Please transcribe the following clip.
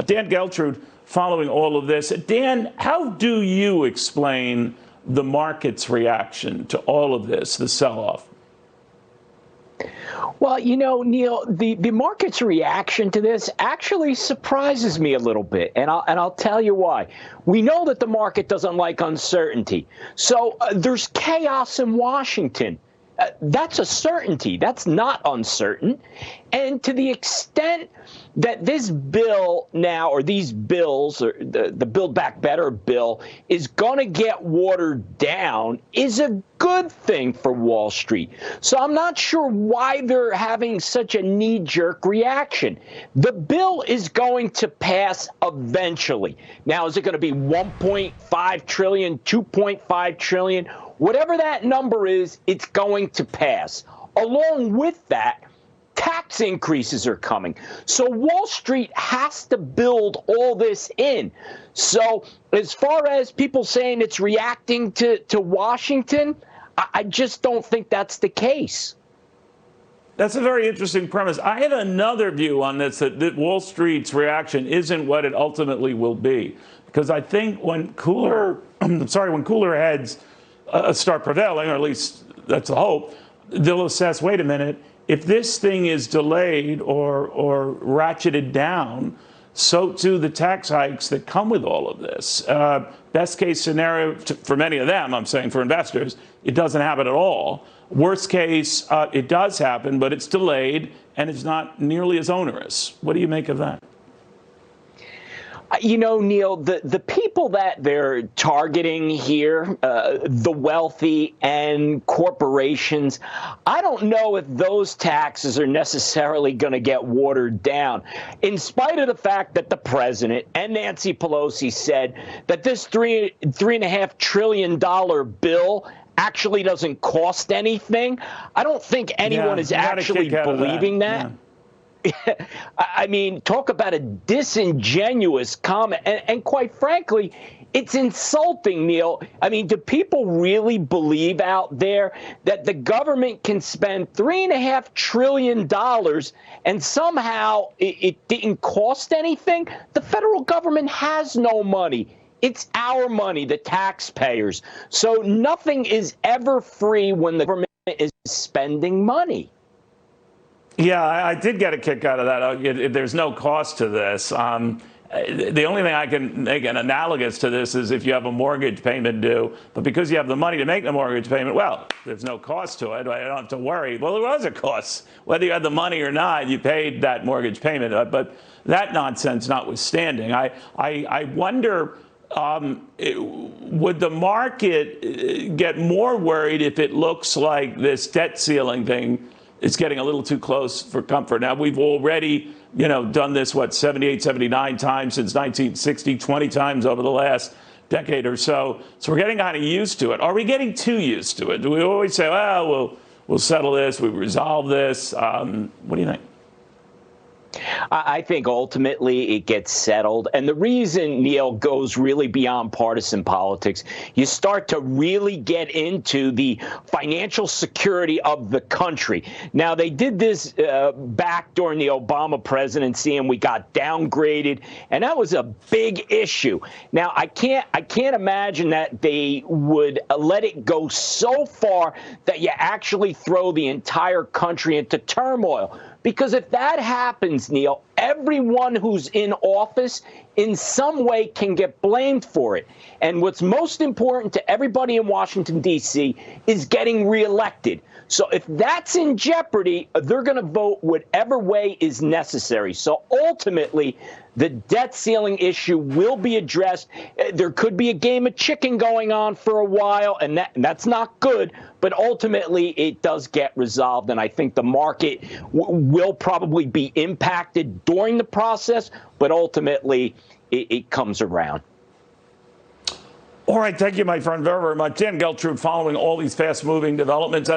Dan Geltrude, following all of this. Dan, how do you explain the market's reaction to all of this, the sell-off? Well, Neil, the market's reaction to this actually surprises me a little bit, and I'll tell you why. We know that the market doesn't like uncertainty, so there's chaos in Washington. That's a certainty. That's not uncertain. And to the extent that this bill now, or these bills, or the Build Back Better bill, is going to get watered down, is a good thing for Wall Street. So I'm not sure why they're having such a knee-jerk reaction. The bill is going to pass eventually. Now, is it going to be 1.5 trillion, 2.5 trillion? Whatever that number is, it's going to pass. Along with that, tax increases are coming. So Wall Street has to build all this in. So as far as people saying it's reacting to Washington, I just don't think that's the case. That's a very interesting premise. I have another view on this, that Wall Street's reaction isn't what it ultimately will be. Because I think when cooler heads start prevailing, or at least that's the hope, they'll assess, wait a minute, if this thing is delayed or ratcheted down, so too the tax hikes that come with all of this. Best case scenario for many of them, I'm saying for investors, it doesn't happen at all. Worst case, it does happen, but it's delayed and it's not nearly as onerous. What do you make of that? Neil, the people that they're targeting here, the wealthy and corporations, I don't know if those taxes are necessarily going to get watered down, in spite of the fact that the president and Nancy Pelosi said that this $3.5 trillion bill actually doesn't cost anything. I don't think anyone is actually believing that. Yeah. I mean, talk about a disingenuous comment. And quite frankly, it's insulting, Neil. I mean, do people really believe out there that the government can spend $3.5 trillion and somehow it didn't cost anything? The federal government has no money. It's our money, the taxpayers. So nothing is ever free when the government is spending money. Yeah, I did get a kick out of that. There's no cost to this. The only thing I can make an analogous to this is if you have a mortgage payment due, but because you have the money to make the mortgage payment, well, there's no cost to it. I don't have to worry. Well, there was a cost. Whether you had the money or not, you paid that mortgage payment. But that nonsense notwithstanding, I wonder, would the market get more worried if it looks like this debt ceiling thing is getting a little too close for comfort? Now, we've already, done this, 78, 79 times since 1960, 20 times over the last decade or so. So we're getting kind of used to it. Are we getting too used to it? Do we always say, well, we'll settle this, we resolve this? What do you think? I think ultimately it gets settled. And the reason, Neil, goes really beyond partisan politics. You start to really get into the financial security of the country. Now, they did this back during the Obama presidency, and we got downgraded, and that was a big issue. Now, I can't imagine that they would let it go so far that you actually throw the entire country into turmoil. Because if that happens, Neil, everyone who's in office in some way can get blamed for it. And what's most important to everybody in Washington, D.C. is getting reelected. So if that's in jeopardy, they're going to vote whatever way is necessary. So ultimately, the debt ceiling issue will be addressed. There could be a game of chicken going on for a while, and that's not good. But ultimately, it does get resolved. And I think the market will probably be impacted during the process, but ultimately, it comes around. All right. Thank you, my friend, very, very much. Dan Geltrude, following all these fast-moving developments as